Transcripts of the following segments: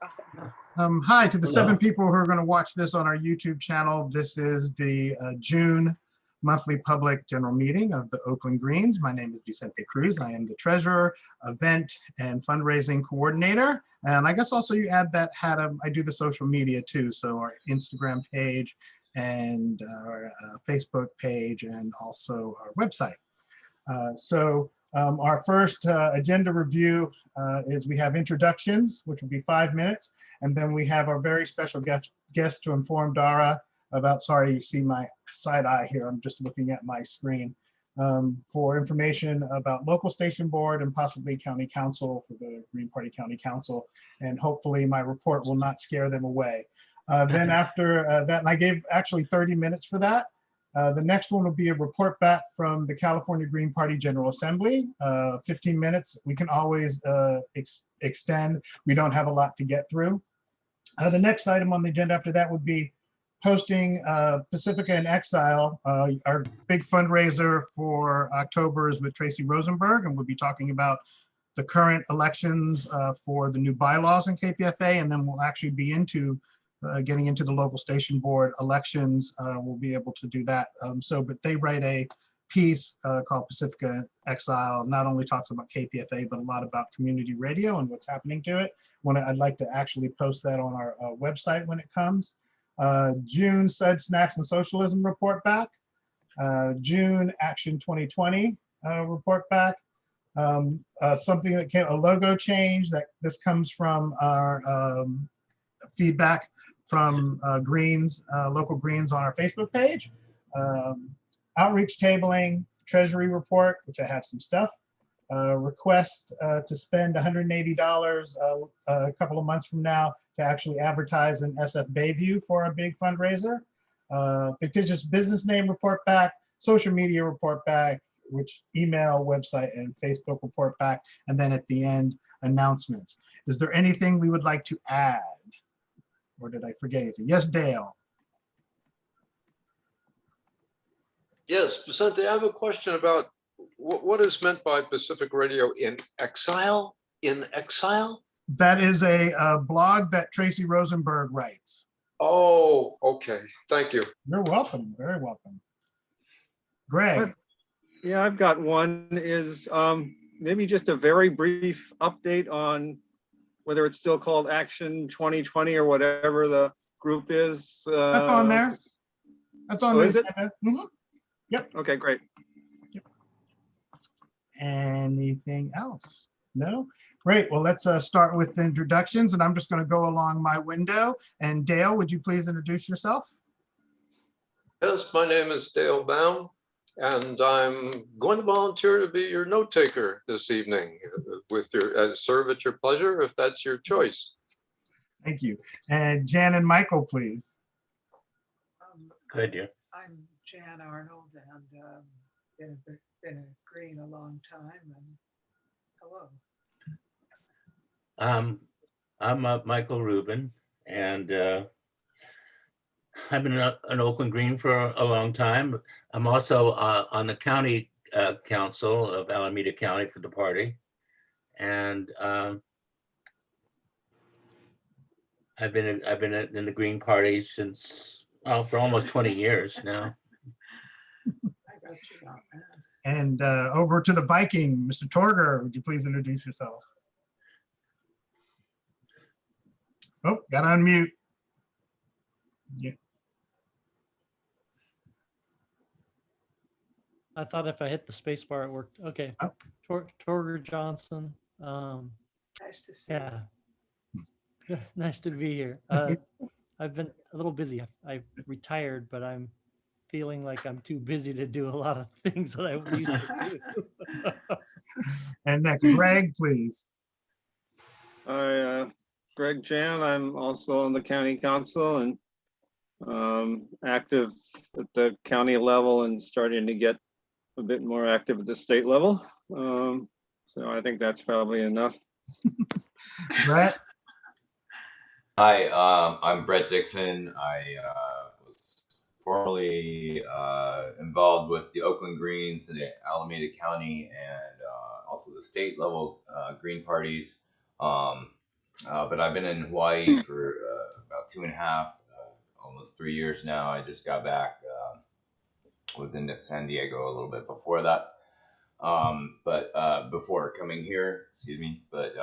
Awesome. Hi to the 7 people who are going to watch this on our YouTube channel. This is the June monthly public general meeting of the Oakland Greens. My name is Vicente Cruz. I am the treasurer, event and fundraising coordinator. And I guess also you add that I do the social media too. So our Instagram page and our Facebook page and also our website. Our first agenda review is we have introductions, which will be 5 minutes. And then we have our very special guest to inform Dara about, sorry, you see my side eye here. I'm just looking at my screen for information about local station board and possibly county council for the Green Party County Council. And hopefully my report will not scare them away. Then after that, and I gave actually 30 minutes for that. The next one will be a report back from the California Green Party General Assembly, 15 minutes. We can always extend. We don't have a lot to get through. The next item on the agenda after that would be posting Pacifica in Exile. Our big fundraiser for October is with Tracy Rosenberg, and we'll be talking about the current elections for the new bylaws in KPFA, and then we'll actually be getting into the local station board elections. We'll be able to do that. But they write a piece called Pacifica Exile, not only talks about KPFA, but a lot about community radio and what's happening to it. I'd like to actually post that on our website when it comes. June Said Snacks and Socialism report back. June Action 2020 report back. Something that came, a logo change, that this comes from our feedback from Greens, local Greens on our Facebook page. Outreach tabling, treasury report, which I have some stuff. Request to spend $180 a couple of months from now to actually advertise in SF Bayview for a big fundraiser. Fictitious business name report back, social media report back, which email, website, and Facebook report back, and then at the end, announcements. Is there anything we would like to add? Or did I forget anything? Yes, Dale. Yes, Vicente, I have a question about what is meant by Pacific Radio in exile? In exile? That is a blog that Tracy Rosenberg writes. Oh, okay. Thank you. You're welcome. Very welcome. Greg. Yeah, I've got one. Is maybe just a very brief update on whether it's still called Action 2020 or whatever the group is. That's on there. That's on there. Oh, is it? Mm-hmm. Yep. Okay, great. Yep. Anything else? No? Great. Well, let's start with introductions, and I'm just going to go along my window. And Dale, would you please introduce yourself? Yes, my name is Dale Baum, and I'm going to volunteer to be your note taker this evening with your serve at your pleasure, if that's your choice. Thank you. And Jan and Michael, please. Good, yeah. I'm Jan Arnold, and been a Green a long time. And hello. I'm Michael Rubin, and I've been an Oakland Green for a long time. I'm also on the county council of Alameda County for the party, and I've been in the Green Party since for almost 20 years now. I got you on that. And over to the Viking, Mr. Torger, would you please introduce yourself? Oh, got to unmute. Yeah. I thought if I hit the space bar, it worked. Okay. Oh. Torger Johnson. Nice to see Yeah. Nice to be here. I've been a little busy. I retired, but I'm feeling like I'm too busy to do a lot of things that I used to do. And next, Greg, please. Greg Jan. I'm also on the county council and active at the county level and starting to get a bit more active at the state level. So I think that's probably enough. Brett. Hi, I'm Brett Dixon. I was formerly involved with the Oakland Greens in the Alameda County and also the state level Green parties. But I've been in Hawaii for about 2.5, almost 3 years now. I just got back. Was in San Diego a little bit before that. But before coming here, excuse me. But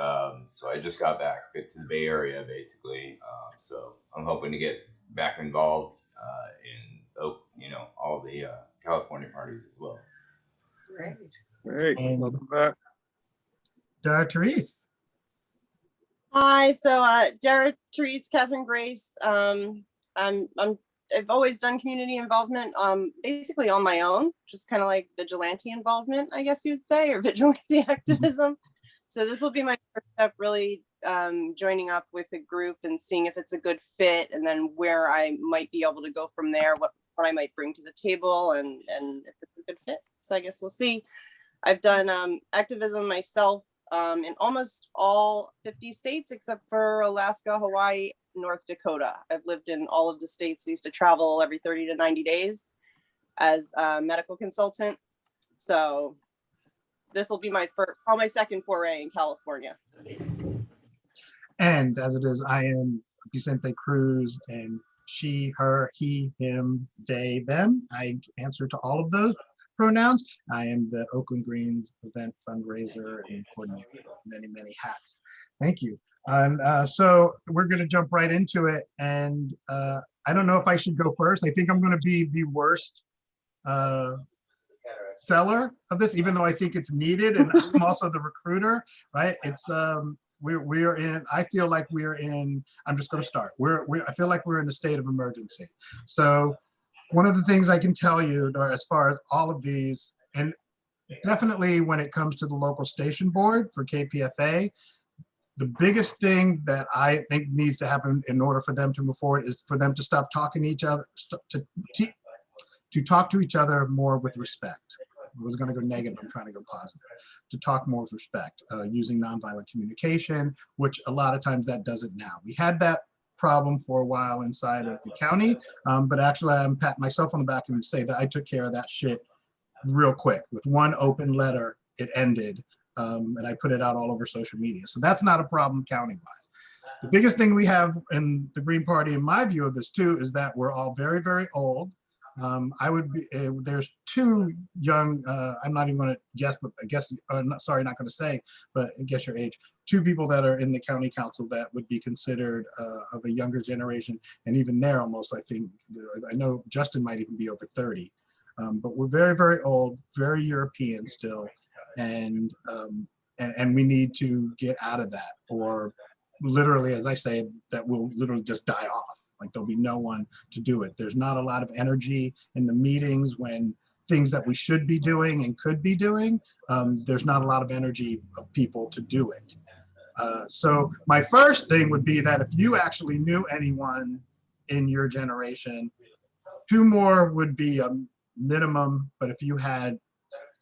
so I just got back to the Bay Area basically. So I'm hoping to get back involved in all the California parties as well. Great. Great, And- welcome back. Therese. Hi, so Dara, Therese, Catherine Grace. I've always done community involvement, basically on my own, just kind of like vigilante involvement, I guess you would say, or vigilante activism. So this will be my first step, really joining up with a group and seeing if it's a good fit, and then where I might be able to go from there, what I might bring to the table, and if it's a good fit. So I guess we'll see. I've done activism myself in almost all 50 states except for Alaska, Hawaii, North Dakota. I've lived in all of the states. I used to travel every 30 to 90 days as a medical consultant. So this will be my second foray in California. And as it is, I am Vicente Cruz, and she, her, he, him, they, them. I answer to all of those pronouns. I am the Oakland Greens event fundraiser and coordinator, many, many hats. Thank you. And so we're going to jump right into it. And I don't know if I should go first. I think I'm going to be the worst seller of this, even though I think it's needed. And I'm also the recruiter, right? It's we're in, I feel like we're in, I'm just going to start. I feel like we're in a state of emergency. So one of the things I can tell you as far as all of these, and definitely when it comes to the local station board for KPFA, the biggest thing that I think needs to happen in order for them to move forward is for them to stop talking to each other, to talk to each other more with respect. I was going to go negative, I'm trying to go positive. To talk more with respect, using nonviolent communication, which a lot of times that doesn't now. We had that problem for a while inside of the county, but actually I'm patting myself on the back and say that I took care of that shit real quick. With one open letter, it ended, and I put it out all over social media. So that's not a problem county-wise. The biggest thing we have in the Green Party, in my view of this too, is that we're all very, very old. There's two young, I'm not even going to guess, but I guess, sorry, not going to say, but guess your age. Two people that are in the county council that would be considered of a younger generation. And even they're almost, I think, I know Justin might even be over 30. But we're very, very old, very European still. And we need to get out of that, or literally, as I say, that will literally just die off. Like there'll be no one to do it. There's not a lot of energy in the meetings when things that we should be doing and could be doing. There's not a lot of energy of people to do it. So my first thing would be that if you actually knew anyone in your generation, 2 more would be a minimum, but if you had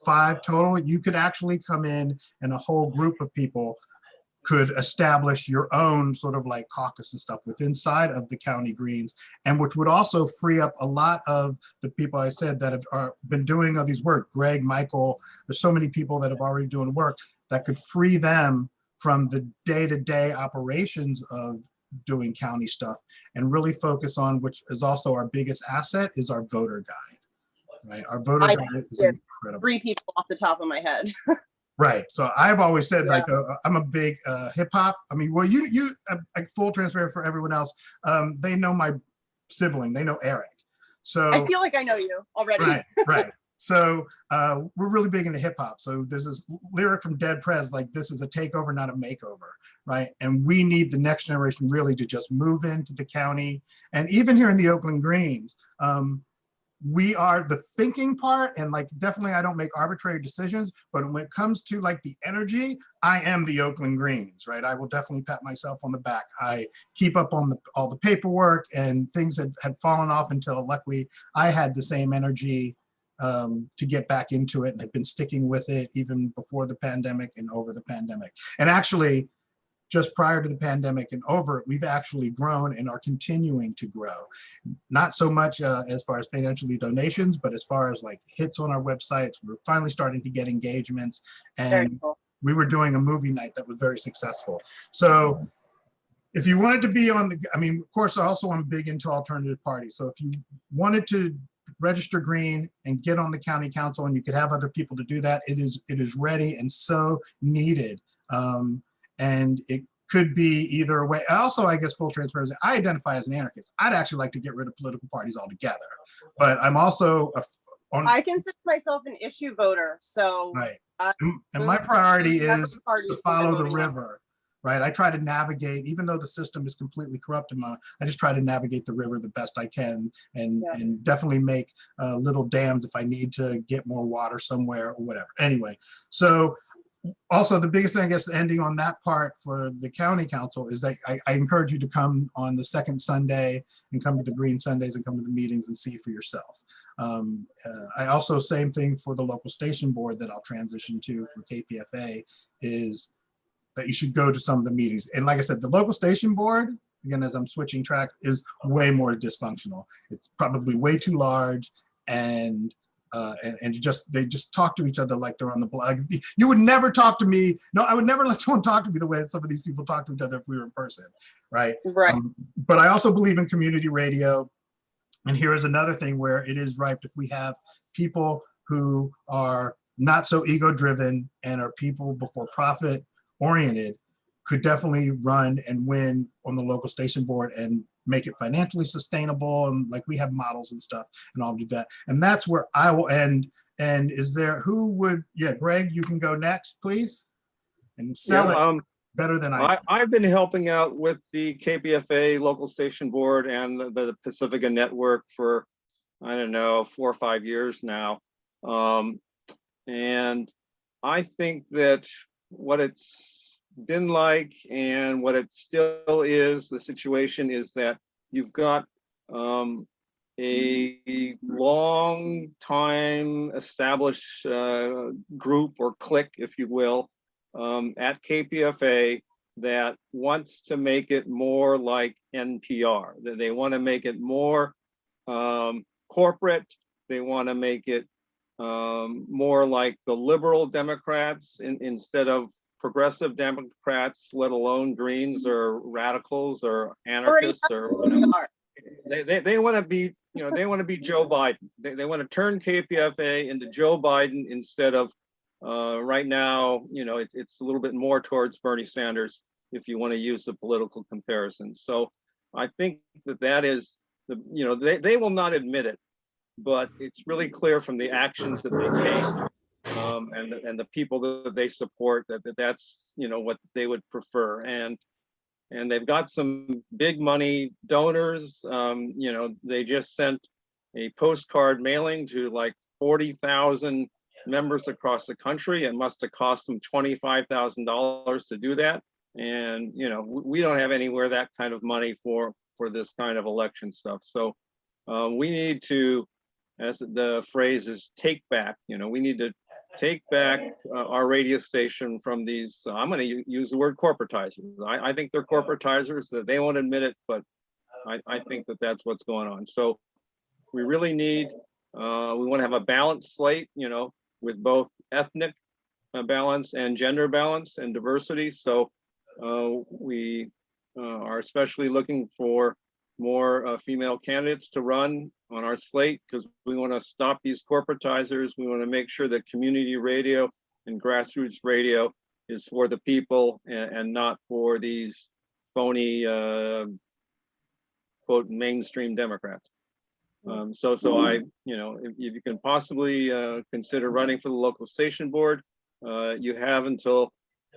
5 total, you could actually come in and a whole group of people could establish your own sort of like caucus and stuff within inside of the county greens, and which would also free up a lot of the people I said that have been doing all these work. Greg, Michael, there's so many people that have already doing work that could free them from the day-to-day operations of doing county stuff and really focus on, which is also our biggest asset, is our voter guide, right? Our voter guide is incredible. 3 people off the top of my head. Right. So I've always said, like, I'm a big hip hop. I mean, well, you full transparent for everyone else. They know my sibling. They know Eric. So I feel like I know you already. Right. Right. So we're really big into hip hop. So there's this lyric from Dead Prez, like, this is a takeover, not a makeover. Right. And we need the next generation really to just move into the county. And even here in the Oakland Greens, we are the thinking part, and like definitely I don't make arbitrary decisions, but when it comes to like the energy, I am the Oakland Greens, right? I will definitely pat myself on the back. I keep up on all the paperwork, and things had fallen off until luckily I had the same energy to get back into it, and I've been sticking with it even before the pandemic and over the pandemic. And actually, just prior to the pandemic and over it, we've actually grown and are continuing to grow. Not so much as far as financially donations, but as far as like hits on our websites. We're finally starting to get engagements, and we were doing a movie night that was very successful. So if you wanted to be on the, I mean, of course, also I'm big into alternative parties. So if you wanted to register green and get on the county council, and you could have other people to do that, it is ready and so needed. And it could be either way. Also, I guess full transparency, I identify as an anarchist. I'd actually like to get rid of political parties altogether, but I'm also I consider myself an issue voter, so. right. And my priority is to parties follow the voting on. river, right? I try to navigate, even though the system is completely corrupt in I just try to navigate the river the best I can, and definitely make little dams if I need to get more water somewhere or whatever. Anyway, so also the biggest thing, I guess, ending on that part for the county council is that I encourage you to come on the second Sunday and come to the Green Sundays and come to the meetings and see for yourself. I also, same thing for the local station board that I'll transition to for KPFA, is that you should go to some of the meetings. And like I said, the local station board, again, as I'm switching tracks, is way more dysfunctional. It's probably way too large, and they just talk to each other like they're on the blog. You would never talk to me. No, I would never let someone talk to me the way some of these people talk to each other if we were in person, right? Right. But I also believe in community radio. And here is another thing where it is ripe if we have people who are not so ego driven and are people before profit oriented, could definitely run and win on the local station board and make it financially sustainable. And like we have models and stuff, and I'll do that. And that's where I will end. And is there, who would, yeah, Greg, you can go next, please. And sell it better than I've been helping out with the KPFA local station board and the Pacifica network for, I don't know, 4 or 5 years now. And I think that what it's been like and what it still is, the situation is that you've got a long time established group or clique, if you will, at KPFA that wants to make it more like NPR. That they want to make it more corporate. They want to make it more like the liberal Democrats instead of progressive Democrats, let alone Greens or radicals or anarchists or whatever. They want to be, you know, they want to be Joe Biden. They want to turn KPFA into Joe Biden instead of right now, you know, it's a little bit more towards Bernie Sanders if you want to use the political comparison. So I think that is the, you know, they will not admit it, but it's really clear from the actions that they take and the people that they support that's, you know, what they would prefer. And they've got some big money donors. You know, they just sent a postcard mailing to like 40,000 members across the country. It must have cost them $25,000 to do that. And, you know, we don't have anywhere that kind of money for this kind of election stuff. So we need to, as the phrase is, take back, you know, we need to take back our radio station from these, I'm going to use the word corporatizers. I think they're corporatizers, that they won't admit it, but I think that that's what's going on. So we really need, we want to have a balanced slate, you know, with both ethnic balance and gender balance and diversity. So we are especially looking for more female candidates to run on our slate, because we want to stop these corporatizers. We want to make sure that community radio and grassroots radio is for the people and not for these phony quote mainstream Democrats. So I, you know, if you can possibly consider running for the local station board, you have until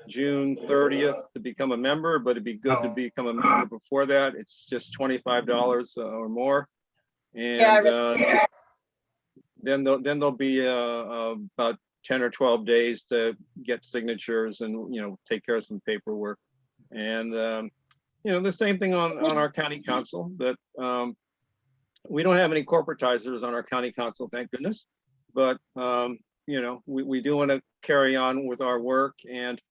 June 30th to become a member, but it'd be good to become a member before that. It's just $25 or more. And then there'll be about 10 or 12 days to get signatures and, you know, take care of some paperwork. And, you know, the same thing on our county council, that we don't have any corporatizers on our county council, thank goodness. But, you know, we do want to carry on with our work, and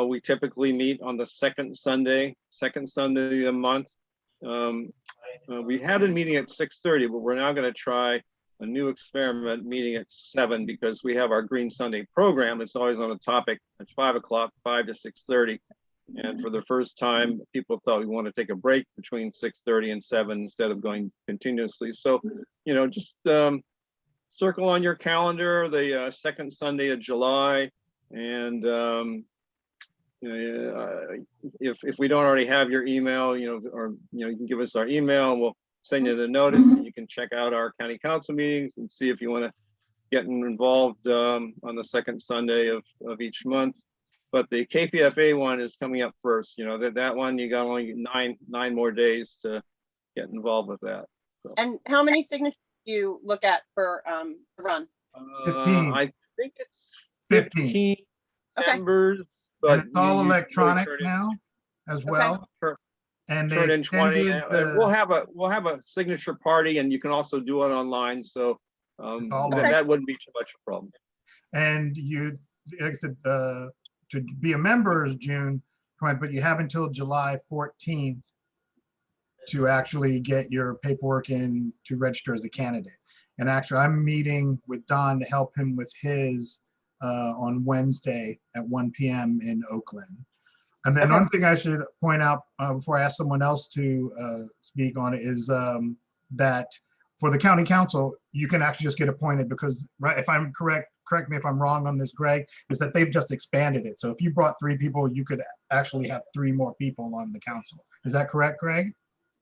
we typically meet on the second Sunday of the month. We had a meeting at 6:30, but we're now going to try a new experiment meeting at 7, because we have our Green Sunday program. It's always on a topic at 5 o'clock, 5 to 6:30. And for the first time, people thought we want to take a break between 6:30 and 7 instead of going continuously. So, just circle on your calendar the second Sunday of July. And if we don't already have your email, or you can give us our email and we'll send you the notice, and you can check out our county council meetings and see if you want to get involved on the second Sunday of each month. But the KPFA one is coming up first. That one, you got only nine more days to get involved with that. So, And how many signatures do you look at for the run? 15. I think it's 15. 15 Okay. members, but And it's all you electronic turn in- now as well. turn- And Turn they in 20. extended And we'll have a signature party, and you can also do it online. So all that wouldn't be too much of a problem. and you, like I said, to be a member is June 20th, but you have until July 14th to actually get your paperwork in to register as a candidate. And actually, I'm meeting with Don to help him with his on Wednesday at 1 p.m. in Oakland. And then one thing I should point out before I ask someone else to speak on it is that for the county council, you can actually just get appointed because, right, if I'm correct me if I'm wrong on this, Greg, is that they've just expanded it. So if you brought 3 people, you could actually have 3 more people on the council. Is that correct, Greg?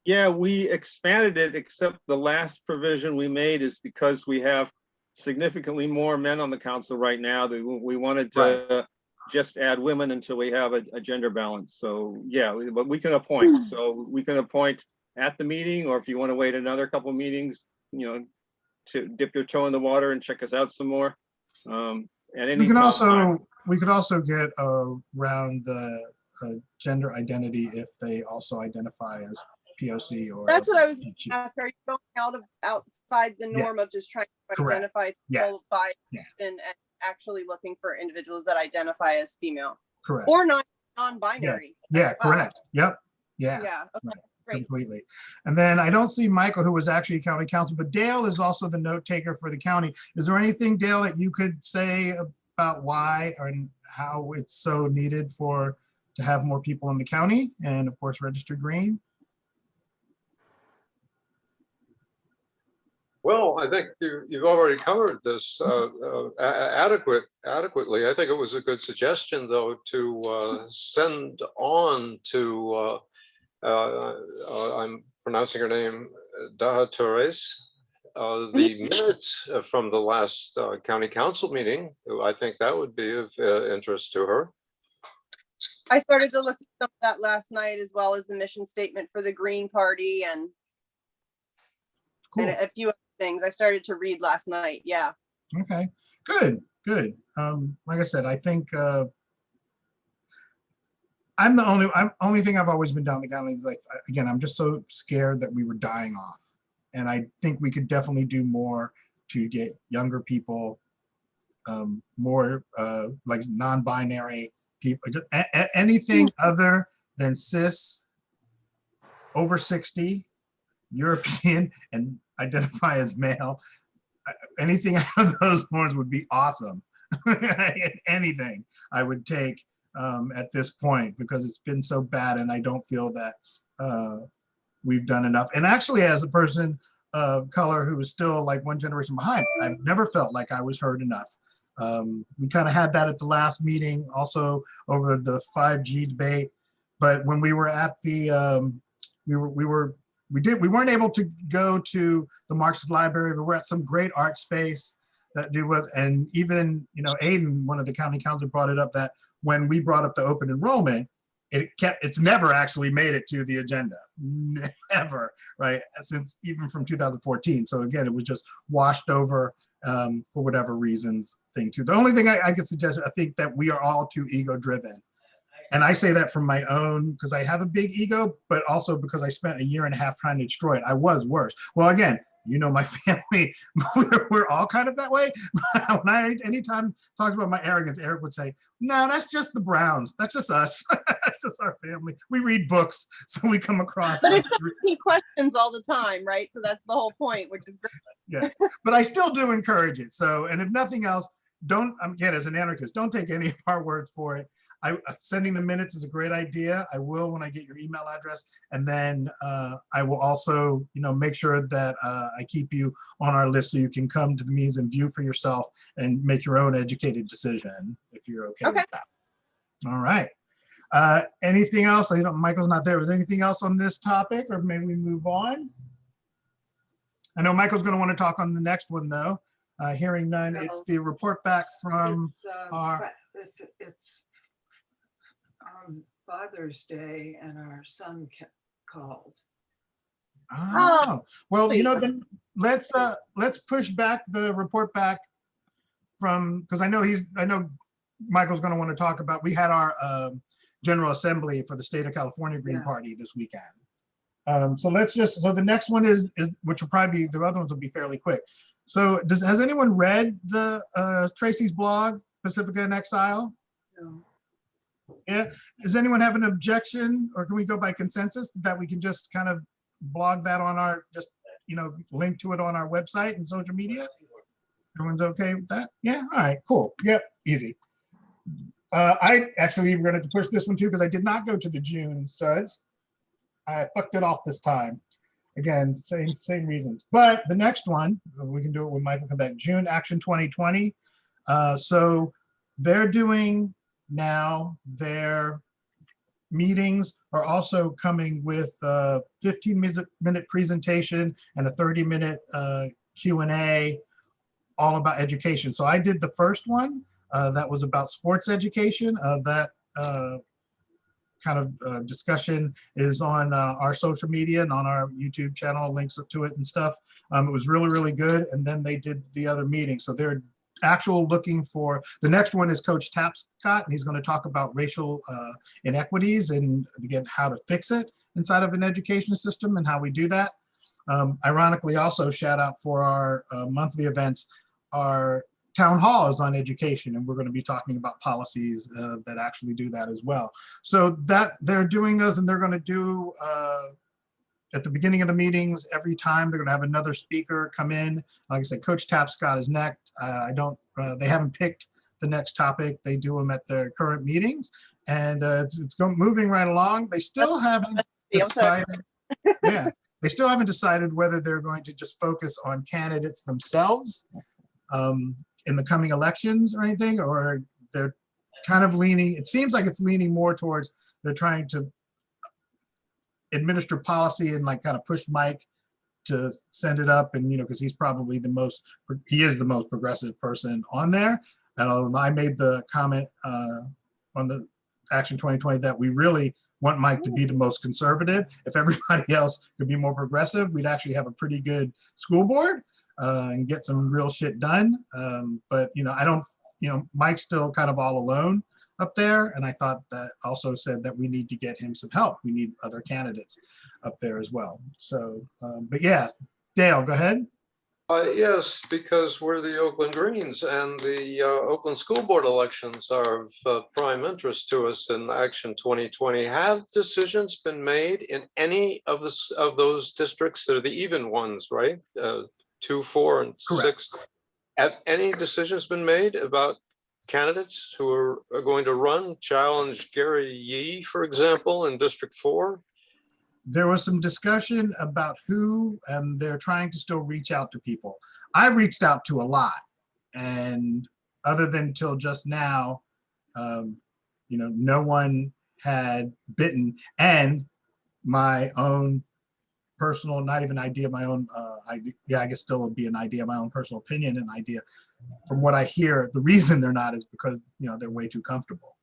Yeah, we expanded it, except the last provision we made is because we have significantly more men on the council right now. We wanted to just add women until we have a gender balance. So yeah, but we can appoint. So we can appoint at the meeting, or if you want to wait another couple meetings, to dip your toe in the water and check us out some more. At any time. We could also get around the gender identity if they also identify as POC or. That's what I was going to ask. Are you going outside the norm of just trying to Correct. identify Yeah. people by Yeah. and actually looking for individuals that identify as female Correct. or non-binary? Yeah, Wow. correct. Yep. Yeah. Yeah. Okay. Right. Great. Completely. And then I don't see Michael, who was actually county council, but Dale is also the note taker for the county. Is there anything, Dale, that you could say about why and how it's so needed to have more people in the county and of course registered green? Well, I think you've already covered this adequately. I think it was a good suggestion, though, to send on to, I'm pronouncing her name, Daha Torres, the minutes from the last county council meeting. I think that would be of interest to her. I started to look at some of that last night, as well as the mission statement for the Green Party and Cool. a few other things I started to read last night. Yeah. Okay, good. Like I said, I think I'm the only thing I've always been down the galley is, like, again, I'm just so scared that we were dying off. And I think we could definitely do more to get younger people, more like non-binary people, anything other than cis, over 60, European, and identify as male. Anything out of those horns would be awesome. Anything I would take at this point, because it's been so bad and I don't feel that we've done enough. And actually, as a person of color who is still like one generation behind, I've never felt like I was heard enough. We kind of had that at the last meeting also over the 5G debate. But when we were at the, we weren't able to go to the Marxist Library, but we're at some great art space that and even, Aiden, one of the county council, brought it up that when we brought up the open enrollment, it's never actually made it to the agenda, never, right? Since even from 2014. So again, it was just washed over for whatever reasons thing too. The only thing I could suggest, I think that we are all too ego driven. And I say that from my own, because I have a big ego, but also because I spent 1.5 years trying to destroy it. I was worse. Well, again, my family, we're all kind of that way. When anytime talks about my arrogance, Eric would say, no, that's just the Browns. That's just us. That's just our family. We read books, so we come across. But it's he questions all the time, right? So that's the whole point, which is great. Yeah, but I still do encourage it. So, and if nothing else, again, as an anarchist, don't take any of our words for it. Sending the minutes is a great idea. I will when I get your email address. And then I will also, make sure that I keep you on our list so you can come to the meetings and view for yourself and make your own educated decision if you're okay with that. All right. Anything else? Michael's not there. Was there anything else on this topic, or maybe we move on? I know Michael's going to want to talk on the next one, though. Hearing none, it's the report back from our. It's Father's Day, and our son called. Oh, well, then let's push back the report back from, because I know Michael's going to want to talk about. We had our General Assembly for the State of California Green Party this weekend. So the next one is which will probably be, the other ones will be fairly quick. So has anyone read the Tracy's blog, Pacifica in Exile? No. Yeah. Does anyone have an objection, or can we go by consensus that we can just kind of blog that on our, link to it on our website and social media? Everyone's okay with that? Yeah. All right, cool. Yep. Easy. I actually we're going to push this one too, because I did not go to the June suds. I fucked it off this time. Again, same reasons. But the next one, we can do it when Michael comes back. June Action 2020. So they're doing now, their meetings are also coming with a 15-minute presentation and a 30-minute Q&A, all about education. So I did the first one that was about sports education. That kind of discussion is on our social media and on our YouTube channel, links to it and stuff. It was really, really good. And then they did the other meeting. So they're looking for, the next one is Coach Tapscott, and he's going to talk about racial inequities and again, how to fix it inside of an education system and how we do that. Ironically, also shout out for our monthly events, our town hall is on education, and we're going to be talking about policies that actually do that as well. So that they're doing those, and they're going to do at the beginning of the meetings every time. They're going to have another speaker come in. Like I said, Coach Tapscott is next. They haven't picked the next topic. They do them at their current meetings, and it's moving right along. They still haven't decided. Yeah, they still haven't decided whether they're going to just focus on candidates themselves in the coming elections or anything, or they're kind of leaning, it seems like it's leaning more towards they're trying to administer policy and like kind of push Mike to send it up, and because he's probably he is the most progressive person on there. And I made the comment on the Action 2020 that we really want Mike to be the most conservative. If everybody else could be more progressive, we'd actually have a pretty good school board and get some real shit done. But I don't, Mike's still kind of all alone up there. And I thought that also said that we need to get him some help. We need other candidates up there as well. So, but yeah, Dale, go ahead. Yes, because we're the Oakland Greens, and the Oakland School Board elections are of prime interest to us in Action 2020. Have decisions been made in any of those districts? They're the even ones, right? 2, 4, and Correct. 6. Have any decisions been made about candidates who are going to run, challenge Gary Yee, for example, in District 4? There was some discussion about who, and they're trying to still reach out to people. I've reached out to a lot, and other than till just now, no one had bitten. And my own personal, not even idea, my own idea, I guess still would be an idea, my own personal opinion and idea. From what I hear, the reason they're not is because they're way too comfortable.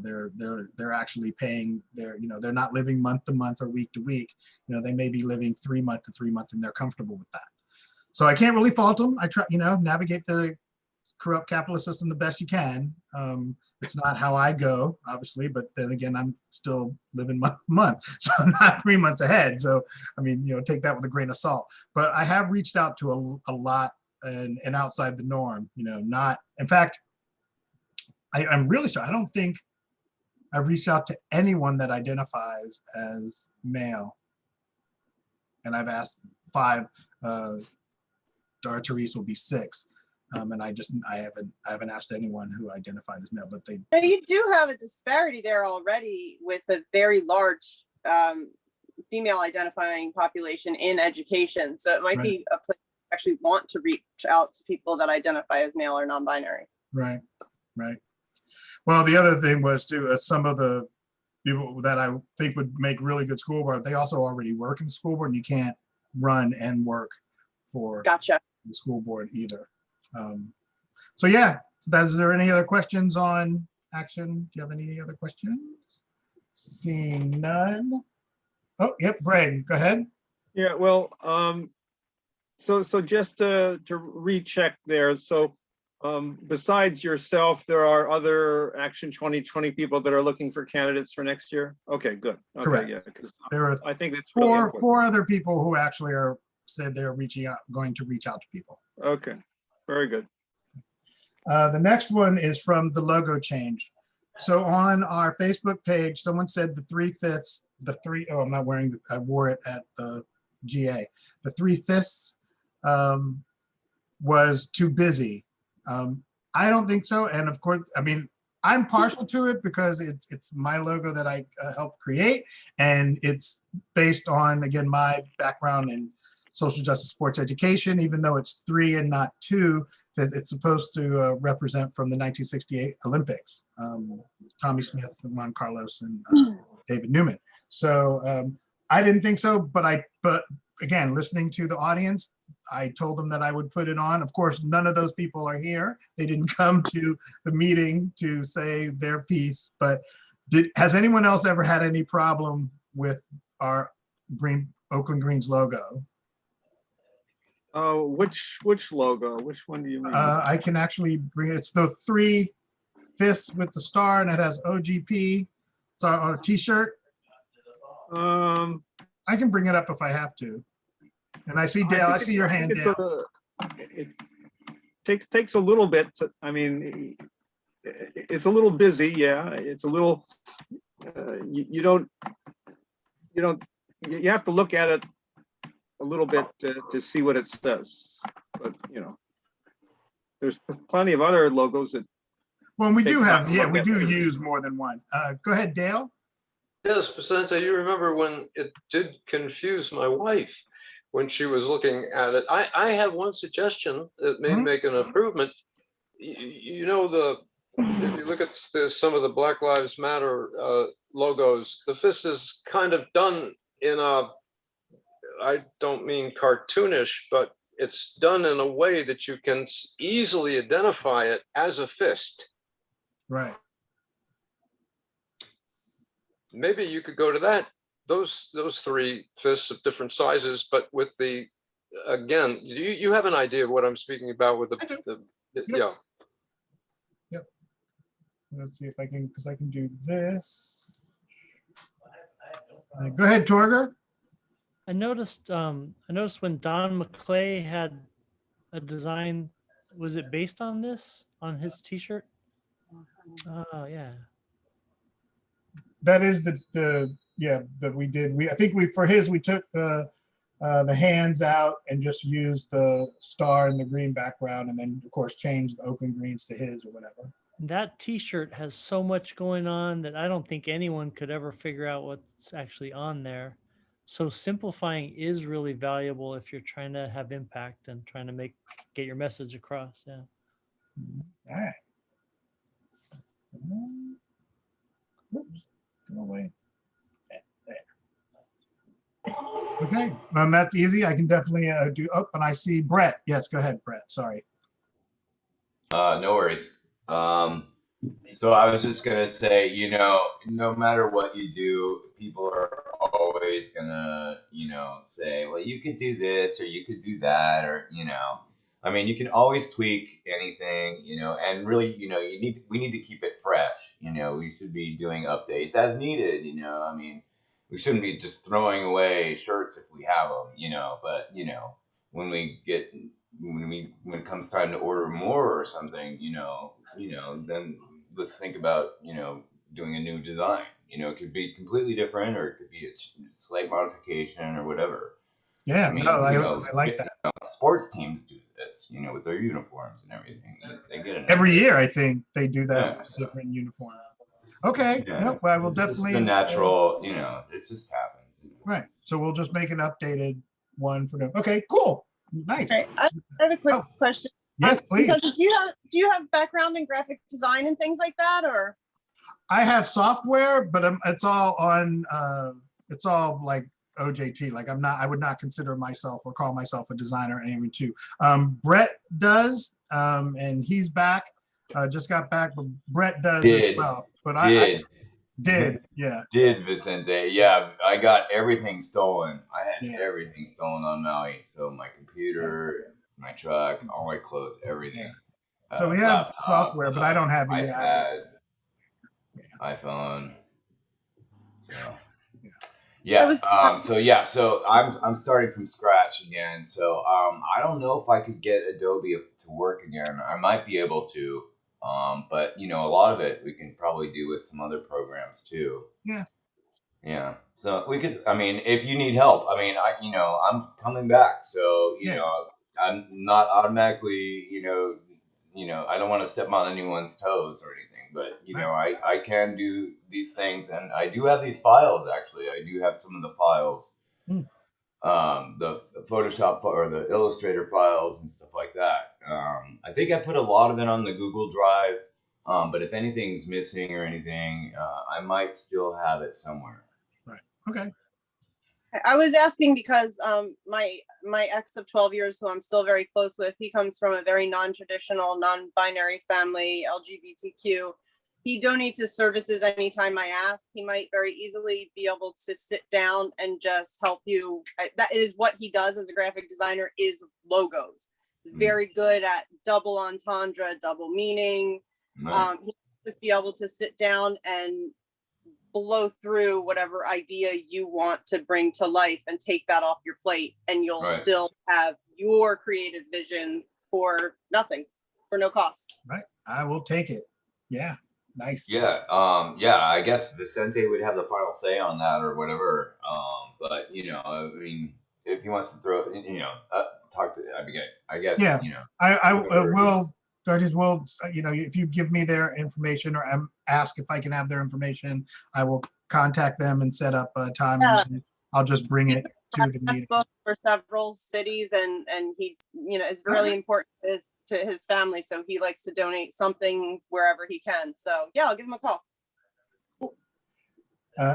They're actually paying they're not living month to month or week to week. They may be living 3 month to 3 month, and they're comfortable with that. So I can't really fault them. I try, navigate the corrupt capitalist system the best you can. It's not how I go, obviously, but then again, I'm still living month to month, so I'm not 3 months ahead. So I mean, take that with a grain of salt. But I have reached out to a lot and outside the norm. Not, in fact, I'm really sure. I don't think I've reached out to anyone that identifies as male, and I've asked 5. Dara Therese will be 6. And I haven't asked anyone who identified as male, but they, Now, you do have a disparity there already with a very large female identifying population in education. So it might Right. be a place to actually want to reach out to people that identify as male or non-binary. right, right. Well, the other thing was too, some of the people that I think would make really good school board, they also already work in the school board, and you can't run and work for Gotcha. the school board either. So yeah, is there any other questions on action? Do you have any other questions? Seeing none. Oh, yep, Greg, go ahead. Yeah, well, so just to recheck there, so besides yourself, there are other Action 2020 people that are looking for candidates for next year? Okay, good. Okay, Correct. yeah, because There are I think that's really important. four other people who actually said they're going to reach out to people. Okay, very good. The next one is from the logo change. So on our Facebook page, someone said oh, I'm not wearing, I wore it at the GA. The 3/5 was too busy. I don't think so. And of course, I mean, I'm partial to it because it's my logo that I helped create. And it's based on, again, my background in social justice sports education, even though it's 3 and not 2, it's supposed to represent from the 1968 Olympics, Tommy Smith, Juan Carlos, and David Newman. So I didn't think so, but again, listening to the audience, I told them that I would put it on. Of course, none of those people are here. They didn't come to the meeting to say their piece, but has anyone else ever had any problem with our Oakland Greens logo? Oh, which logo? Which one do you mean? I can actually bring it's the 3 fists with the star, and it has OGP. It's on a t-shirt. I can bring it up if I have to. And I see Dale, I see your hand, Dale. It takes a little bit to, I mean, it's a little busy, yeah. It's a little, you have to look at it a little bit to see what it says. But, you know, there's plenty of other logos that. Well, we do have, yeah, we do use more than one. Go ahead, Dale. Yes, Vicente, you remember when it did confuse my wife when she was looking at it. I have one suggestion that may make an improvement. You know, if you look at some of the Black Lives Matter logos, the fist is kind of done in a, I don't mean cartoonish, but it's done in a way that you can easily identify it as a fist. Right. Maybe you could go to that, those 3 fists of different sizes, but with the, again, you have an idea of what I'm speaking about with yeah. Yep. Let's see if I can, because I can do this. Go ahead, Torger. I noticed when Don McClay had a design, was it based on this, on his t-shirt? Oh, yeah. That is that we did. I think for his, we took the hands out and just used the star and the green background, and then of course changed the Oakland Greens to his or whatever. That t-shirt has so much going on that I don't think anyone could ever figure out what's actually on there. So simplifying is really valuable if you're trying to have impact and trying to get your message across. Yeah. All right. Oops, go away. There. Okay, that's easy. I can definitely do. Oh, and I see Brett. Yes, go ahead, Brett. Sorry. No worries. So I was just gonna say, you know, no matter what you do, people are always gonna, you know, say, well, you could do this or you could do that, or, you know, I mean, you can always tweak anything, you know, and really, you know, we need to keep it fresh. You know, we should be doing updates as needed. You know, I mean, we shouldn't be just throwing away shirts if we have them, you know, but, you know, when it comes time to order more or something, you know, then let's think about, you know, doing a new design. You know, it could be completely different, or it could be a slight modification or whatever. Yeah, I mean, no, you know, I like that. sports teams do this, you know, with their uniforms and everything. They get an Every year, I think they do that Yeah, with so, different uniform. Okay, yeah. no, well, I will It's just the definitely, natural, you know, it just happens. You know. right. So we'll just make an updated one for them. Okay, cool. Nice. All right, I have a quick Oh, question. yes, please. So do you have background in graphic design and things like that, or? I have software, but it's all on, it's all like OJT. Like I would not consider myself or call myself a designer anyway too. Brett does, and he's back, just got back, but Brett does as Did well. But I did, yeah. did Vicente? Yeah, I got everything stolen. I had Yeah. everything stolen on Maui. So my computer, my truck, all my clothes, everything. So we have Laptop, software, but I don't have it yet. iPad, iPhone. So I was- so I'm starting from scratch again. So I don't know if I could get Adobe to work again. I might be able to. But you know, a lot of it we can probably do with some other programs too. Yeah. Yeah. So we could, I mean, if you need help, I mean, you know, I'm coming back. So, you Yeah. know, I'm not automatically, I don't want to step on anyone's toes or anything, but you know, I can do these things, and I do have these files actually. I do have some of the files, Hmm. the Photoshop or the Illustrator files and stuff like that. I think I put a lot of it on the Google Drive, but if anything's missing or anything, I might still have it somewhere. Right. Okay. I was asking because my ex of 12 years, who I'm still very close with, he comes from a very non-traditional, non-binary family, LGBTQ. He donates his services anytime I ask. He might very easily be able to sit down and just help you. That is what he does as a graphic designer, is logos. Very good at double entendre, double meaning. Right. He'll just be able to sit down and blow through whatever idea you want to bring to life and take that off your plate, and you'll Right. still have your creative vision for nothing, for no cost. Right. I will take it. Yeah. Nice. Yeah, I guess Vicente would have the final say on that or whatever. But you know, I mean, if he wants to throw, you know, talk to Abigail, I guess, Yeah. you know. I whatever. will, judges will, you know, if you give me their information or ask if I can have their information, I will contact them and set up a time. Yeah. And I'll just bring it to the Has meeting. spoke for several cities, and he, you know, is really important to his family, so he likes to donate something wherever he can. So yeah, I'll give him a call.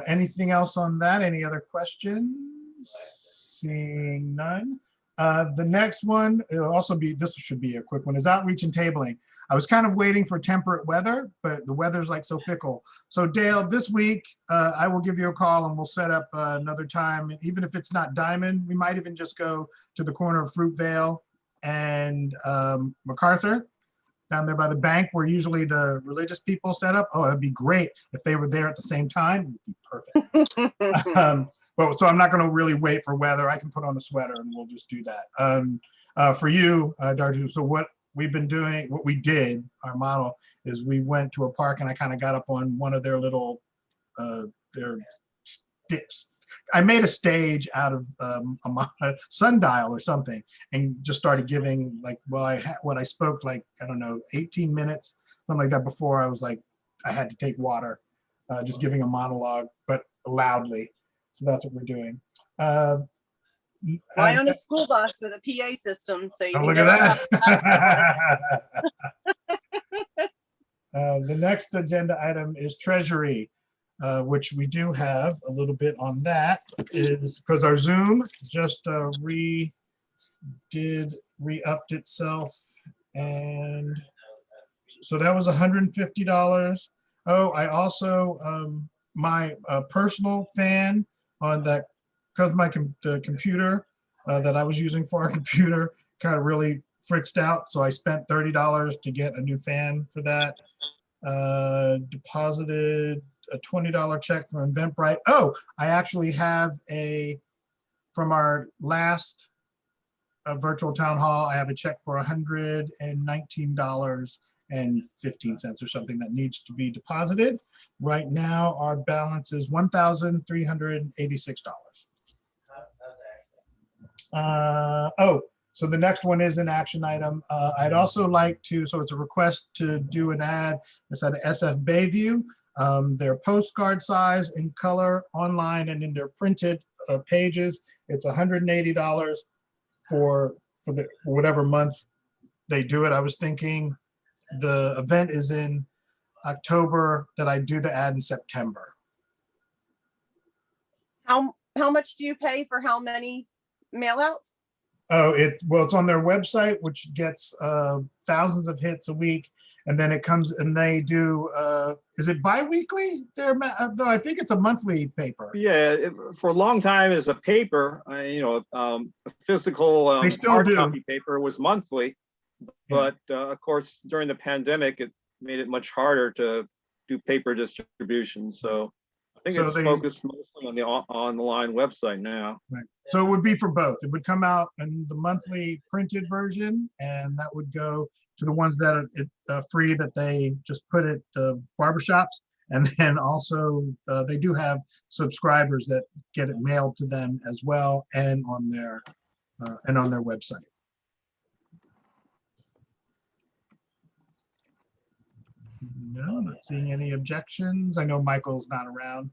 Anything else on that? Any other questions? Seeing none. The next one, it'll also be, this should be a quick one, is outreach and tabling. I was kind of waiting for temperate weather, but the weather's like so fickle. So Dale, this week, I will give you a call and we'll set up another time. Even if it's not Diamond, we might even just go to the corner of Fruitvale and MacArthur, down there by the bank where usually the religious people set up. Oh, that'd be great if they were there at the same time. It'd be perfect. Well, so I'm not going to really wait for weather. I can put on a sweater and we'll just do that. For you, Darju, so what we've been doing, what we did, our model is we went to a park and I kind of got up on one of their little, their sticks. I made a stage out of a sundial or something and just started giving like, well, what I spoke like, I don't know, 18 minutes, something like that before I was like, I had to take water, just giving a monologue, but loudly. So that's what we're doing. Fly on a school bus with a PA system, so you Oh, can look never at have that. The next agenda item is treasury, which we do have a little bit on that, is because our Zoom just re-upped itself. And so that was $150. Oh, I also, my personal fan on that, because the computer that I was using for our computer kind of really fritzed out. So I spent $30 to get a new fan for that. Deposited a $20 check from Eventbrite. Oh, I actually have from our last virtual town hall, I have a check for $119.15 or something that needs to be deposited. Right now, our balance is $1,386. So the next one is an action item. I'd also like to, so it's a request to do an ad. It's at SF Bayview. Their postcard size in color online and in their printed pages. It's $180 for whatever month they do it. I was thinking the event is in October, that I do the ad in September. How much do you pay for how many mail outs? Oh, it's on their website, which gets thousands of hits a week, and then it comes and they do. Is it bi-weekly? No, I think it's a monthly paper. Yeah, for a long time as a paper, a physical They still hard do. copy paper was monthly, but of course during the pandemic it made it much harder to do paper distribution. So I think So it's focused mostly on the online website now. Right. So it would be for both. It would come out in the monthly printed version, and that would go to the ones that are free that they just put at barbershops. And then also they do have subscribers that get it mailed to them as well, and on their website. No, not seeing any objections. I know Michael's not around.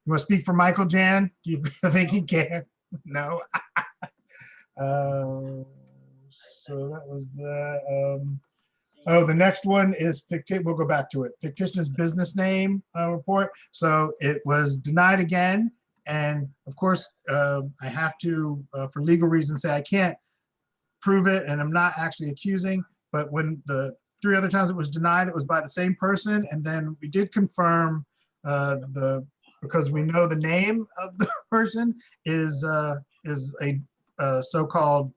You want to speak for Michael, Jan? Do you think he can? No. So that was the. The next one is fictitious. We'll go back to it. Fictitious business name report. So it was denied again, and of course, I have to, for legal reasons, say I can't prove it, and I'm not actually accusing. But when the 3 other times it was denied, it was by the same person, and then we did confirm because we know the name of the person is a so-called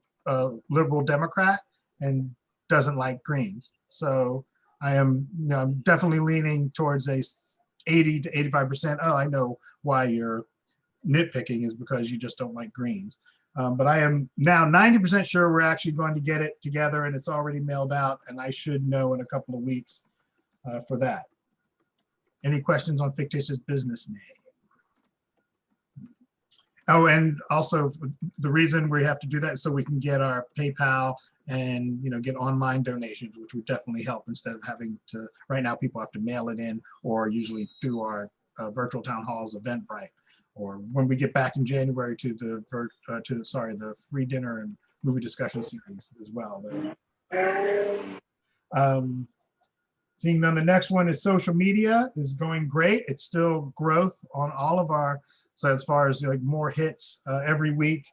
liberal Democrat and doesn't like Greens. So I'm definitely leaning towards a 80 to 85%. Oh, I know why you're nitpicking is because you just don't like Greens. But I am now 90% sure we're actually going to get it together, and it's already mailed out, and I should know in a couple of weeks for that. Any questions on fictitious business name? Oh, and also the reason we have to do that is so we can get our PayPal and get online donations, which would definitely help instead of having to. Right now, people have to mail it in, or usually through our virtual town halls Eventbrite, or when we get back in January to the free dinner and movie discussion series as well. Seeing none, the next one is social media is going great. It's still growth on all of our. So as far as more hits every week,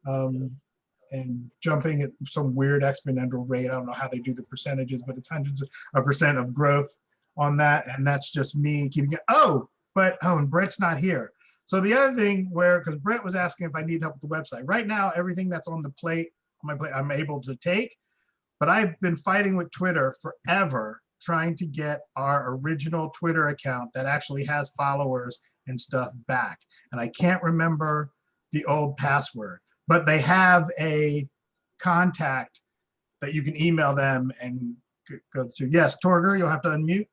and jumping at some weird exponential rate. I don't know how they do the percentages, but it's hundreds of percent of growth on that. And that's just me keeping it. And Brett's not here. So the other thing because Brett was asking if I need help with the website. Right now, everything that's on my plate, I'm able to take. But I've been fighting with Twitter forever, trying to get our original Twitter account that actually has followers and stuff back. And I can't remember the old password, but they have a contact that you can email them and go to. Yes, Torger, you'll have to unmute.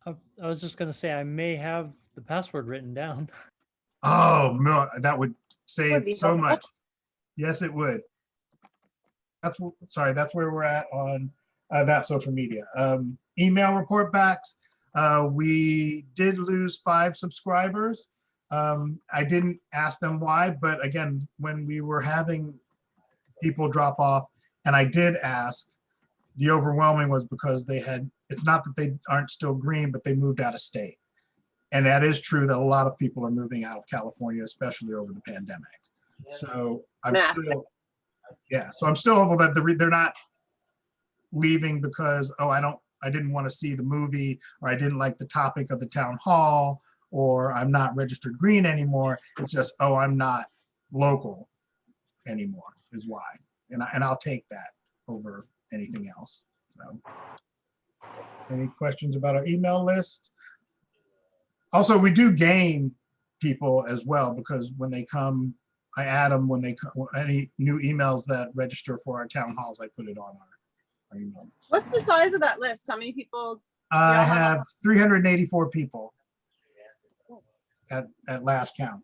I was just going to say, I may have the password written down. Oh, no, that would save so helpful. much. Yes, it would. That's where we're at on that social media. Email report backs. We did lose 5 subscribers. I didn't ask them why, but again, when we were having people drop off, and I did ask, the overwhelming was because it's not that they aren't still green, but they moved out of state. And that is true that a lot of people are moving out of California, especially over the pandemic. So I'm still hopeful that they're not leaving because, I didn't want to see the movie, or I didn't like the topic of the town hall, or I'm not registered green anymore. It's just, I'm not local anymore is why. And I'll take that over anything else. So any questions about our email list? Also, we do gain people as well, because when they come, I add them when they come, any new emails that register for our town halls, I put it on our email list. What's the size of that list? How many people? I have 384 people at last count.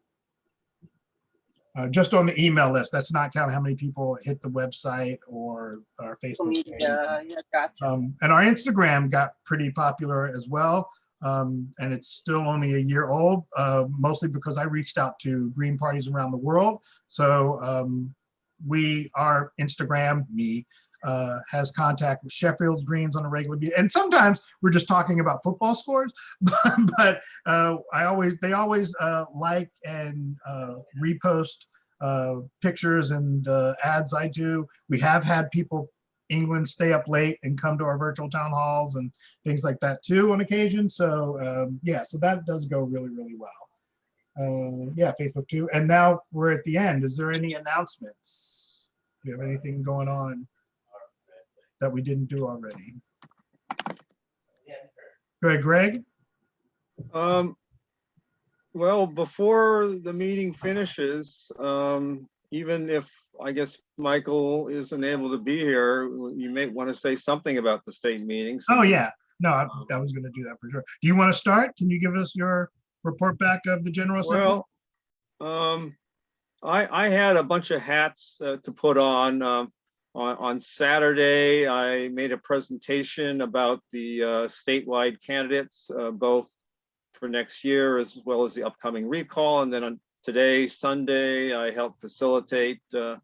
Just on the email list. That's not counting how many people hit the website or our Social Facebook page. media, yeah, gotcha. And our Instagram got pretty popular as well. And it's still only a year old, mostly because I reached out to green parties around the world. So our Instagram, has contact with Sheffield's Greens on a regular basis. And sometimes we're just talking about football scores, but they always like and repost pictures and ads I do. We have had people England stay up late and come to our virtual town halls and things like that too on occasion. So yeah, so that does go really, really well. Yeah, Facebook too. And now we're at the end. Is there any announcements? Do you have anything going on that we didn't do already? Go ahead, Greg. Well, before the meeting finishes, even if I guess Michael isn't able to be here, you may want to say something about the state meetings. Oh yeah, no, I was going to do that for sure. Do you want to start? Can you give us your report back of the General Assembly? Well, I had a bunch of hats to put on. On Saturday, I made a presentation about the statewide candidates, both for next year as well as the upcoming recall. And then on today, Sunday, I helped facilitate a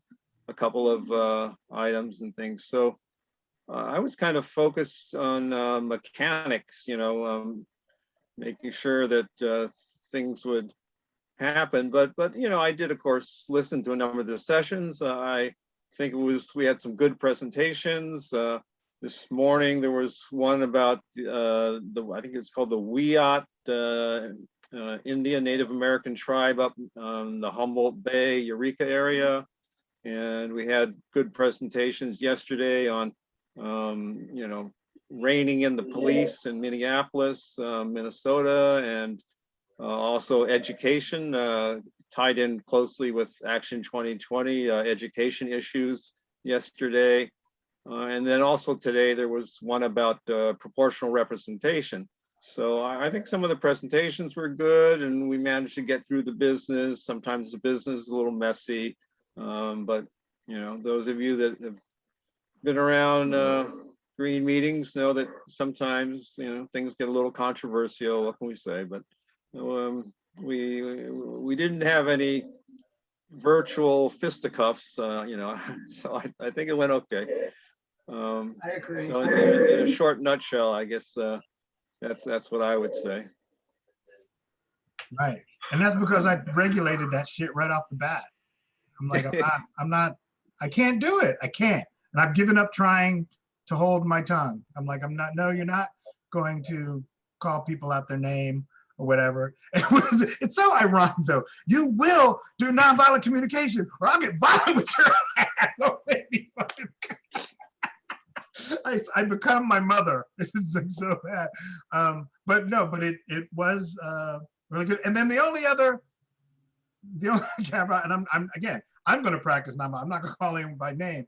couple of items and things. So I was kind of focused on mechanics, making sure that things would happen. But I did, of course, listen to a number of the sessions. I think we had some good presentations. This morning there was one about I think it's called the Wiyot Indian Native American tribe up the Humboldt Bay, Eureka area. And we had good presentations yesterday on, reining in the police in Minneapolis, Minnesota, and also education, tied in closely with Action 2020 education issues yesterday. And then also today, there was one about proportional representation. So I think some of the presentations were good and we managed to get through the business. Sometimes the business is a little messy, but those of you that have been around green meetings know that sometimes, things get a little controversial, what can we say? But we didn't have any virtual fisticuffs, so I think it went okay. I agree. So in a short nutshell, I guess that's what I would say. Right. And that's because I regulated that shit right off the bat. I'm like, I can't do it. I can't. And I've given up trying to hold my tongue. I'm like, no, you're not going to call people out their name or whatever. It's so ironic though. You will do nonviolent communication or I'll get violent with your ass. Don't make me fucking I become my mother. It's like so bad. But it was really good. And then the only caveat, and I'm going to practice now. I'm not going to call him by name,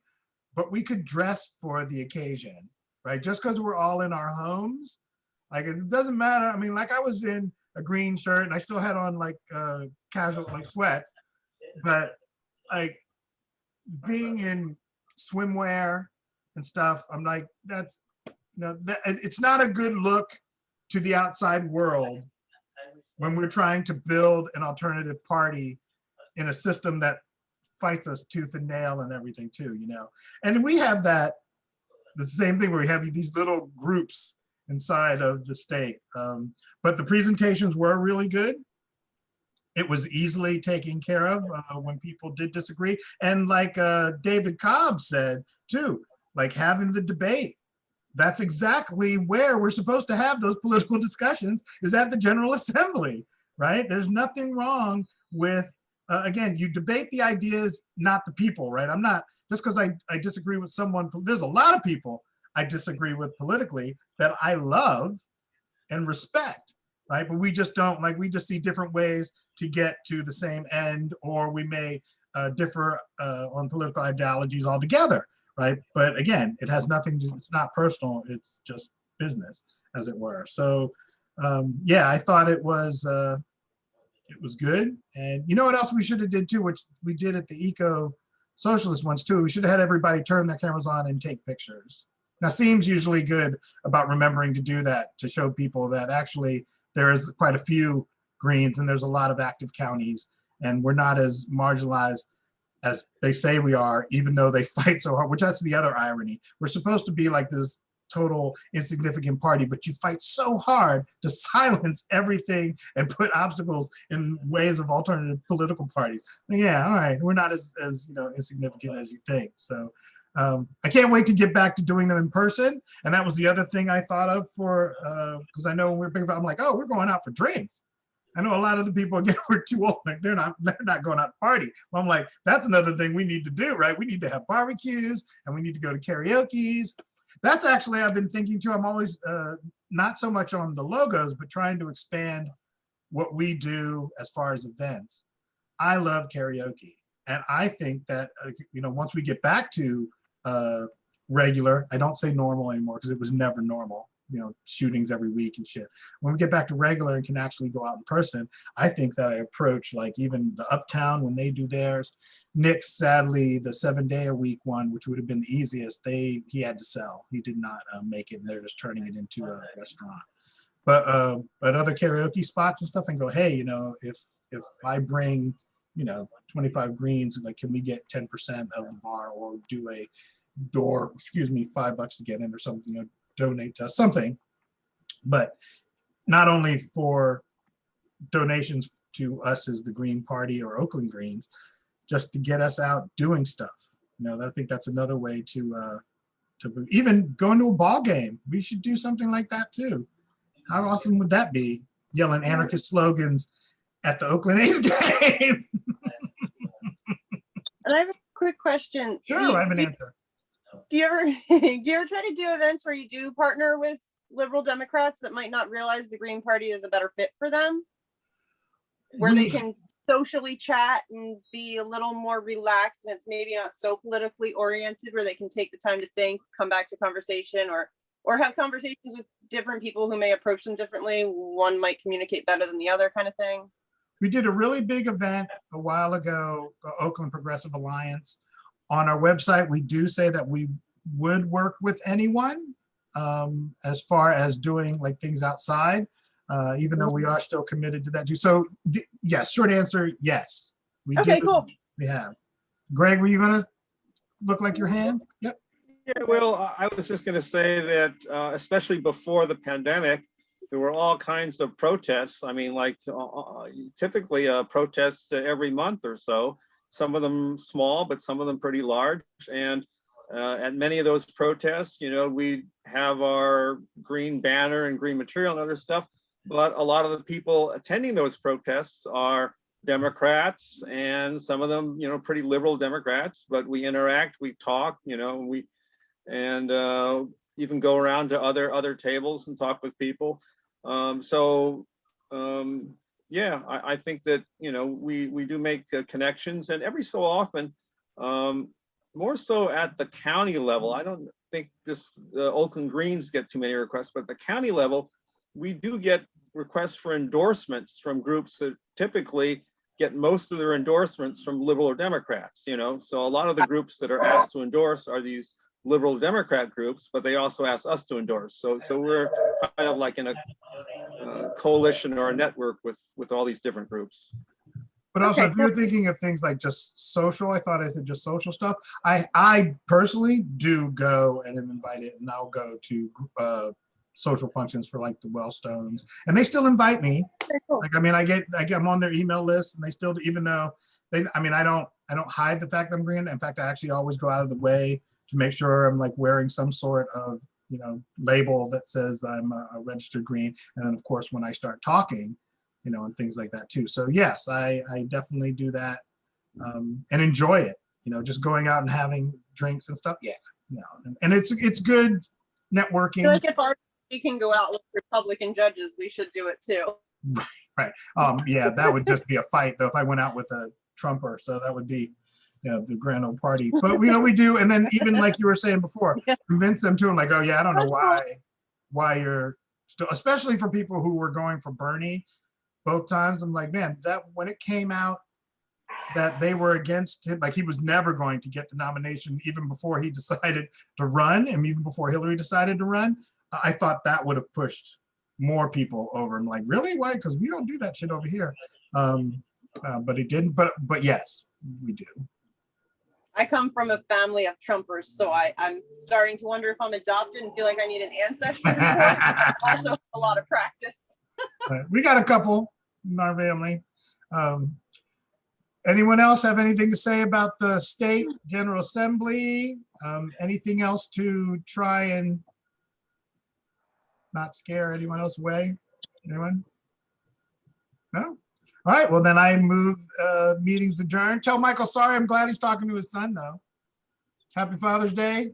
but we could dress for the occasion, right? Just because we're all in our homes, like it doesn't matter. I mean, like I was in a green shirt and I still had on like casual like sweats, but like being in swimwear and stuff, I'm like, that's it's not a good look to the outside world when we're trying to build an alternative party in a system that fights us tooth and nail and everything too, And we have the same thing where we have these little groups inside of the state. But the presentations were really good. It was easily taken care of when people did disagree. And like David Cobb said too, like having the debate, that's exactly where we're supposed to have those political discussions, is at the General Assembly, right? There's nothing wrong with, again, you debate the ideas, not the people, right? I'm not, just because I disagree with someone, there's a lot of people I disagree with politically that I love and respect, right? But we just don't, we just see different ways to get to the same end, or we may differ on political ideologies altogether. Right. But again, it has nothing to, it's not personal. It's just business, as it were. So, yeah, I thought it was it was good. And you know what else we should have did too, which we did at the eco socialist ones too. We should have had everybody turn their cameras on and take pictures. Now, Seam's usually good about remembering to do that, to show people that actually there is quite a few greens and there's a lot of active counties, and we're not as marginalized as they say we are, even though they fight so hard, which that's the other irony. We're supposed to be like this total insignificant party, but you fight so hard to silence everything and put obstacles in ways of alternative political parties. Yeah, all right, we're not as insignificant as you think. So I can't wait to get back to doing them in person. And that was the other thing I thought of for, because I know when we're big, I'm like, oh, we're going out for drinks. I know a lot of the people, again, we're too old, like they're not going out to party. Well, I'm like, that's another thing we need to do, right? We need to have barbecues and we need to go to karaoke's. That's actually, I've been thinking too, I'm always not so much on the logos, but trying to expand what we do as far as events. I love karaoke. And I think that, once we get back to regular, I don't say normal anymore because it was never normal, shootings every week and shit. When we get back to regular and can actually go out in person, I think that I approach like even the Uptown when they do theirs. Nick's, sadly, the 7-day-a-week one, which would have been the easiest, he had to sell. He did not make it, and they're just turning it into a restaurant. But other karaoke spots and stuff, and go, hey, if I bring 25 greens, like, can we get 10% of the bar, or do a door, $5 to get in or something, donate to something. But not only for donations to us as the Green Party or Oakland Greens, just to get us out doing stuff. I think that's another way to even going to a ball game. We should do something like that too. How often would that be? Yelling anarchist slogans at the Oakland A's game. And I have a quick question. Sure, I have an answer. Do you ever try to do events where you do partner with liberal Democrats that might not realize the Green Party is a better fit for them? Where they can socially chat and be a little more relaxed, and it's maybe not so politically oriented, where they can take the time to think, come back to conversation, or have conversations with different people who may approach them differently. One might communicate better than the other, kind of thing. We did a really big event a while ago, the Oakland Progressive Alliance. On our website, we do say that we would work with anyone as far as doing like things outside, even though we are still committed to that too. So yes, short answer, yes. Okay, cool. We have. Greg, were you gonna look like your hand? Yep. Yeah, well, I was just going to say that especially before the pandemic, there were all kinds of protests. I mean, like typically protests every month or so, some of them small, but some of them pretty large. And at many of those protests, we have our green banner and green material and other stuff. But a lot of the people attending those protests are Democrats, and some of them, pretty liberal Democrats, but we interact, we talk, and even go around to other tables and talk with people. Yeah, I think that, we do make connections, and every so often, more so at the county level. I don't think Oakland Greens get too many requests, but at the county level, we do get requests for endorsements from groups that typically get most of their endorsements from liberal or Democrats, So a lot of the groups that are asked to endorse are these liberal Democrat groups, but they also ask us to endorse. So we're kind of like in a coalition or a network with all these different groups. But also, if you're thinking of things like just social, I thought I said just social stuff. I personally do go and am invited, and I'll go to social functions for like the Wellstones, and they still invite me. Like, I mean, I'm on their email list, and they still, even though I don't hide the fact that I'm green. In fact, I actually always go out of the way to make sure I'm like wearing some sort of, label that says I'm a registered green. And then of course, when I start talking, and things like that too. So yes, I definitely do that and enjoy it, just going out and having drinks and stuff. Yeah, and it's good networking. I feel like if we can go out with Republican judges, we should do it too. Right. Yeah, that would just be a fight though if I went out with a Trumper. So that would be, the grand old party. But we do, and then even like you were saying before, convince them too. I'm like, oh yeah, I don't know why you're still, especially for people who were going for Bernie. both times. I'm like, man, that when it came out that they were against him, like he was never going to get the nomination even before he decided to run, and even before Hillary decided to run, I thought that would have pushed more people over. I'm like, really? Why? Because we don't do that shit over here. But it didn't. But yes, we do. I come from a family of Trumpers, so I'm starting to wonder if I'm adopted and feel like I need an ancestry report. Also, a lot of practice. We got a couple in our family. Anyone else have anything to say about the state General Assembly? Anything else to try and not scare anyone else away? Anyone? No? All right, well then I move meetings adjourned. Tell Michael sorry, I'm glad he's talking to his son though. Happy Father's Day,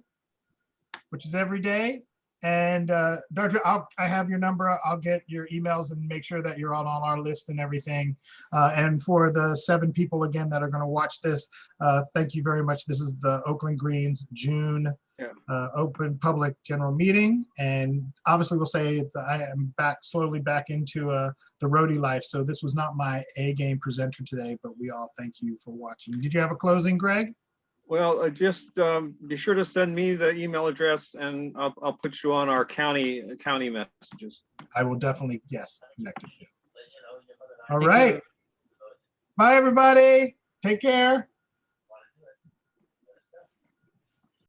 which is every day. And Dr. I have your number. I'll get your emails and make sure that you're on our list and everything. And for the 7 people again that are going to watch this, thank you very much. This is the Oakland Greens June open public general meeting. And obviously we'll say I am slowly back into the roadie life. So this was not my A game presenter today, but we all thank you for watching. Did you have a closing, Greg? Well, just be sure to send me the email address, and I'll put you on our county messages. I will definitely, yes, connect with you. All right. Bye, everybody. Take care.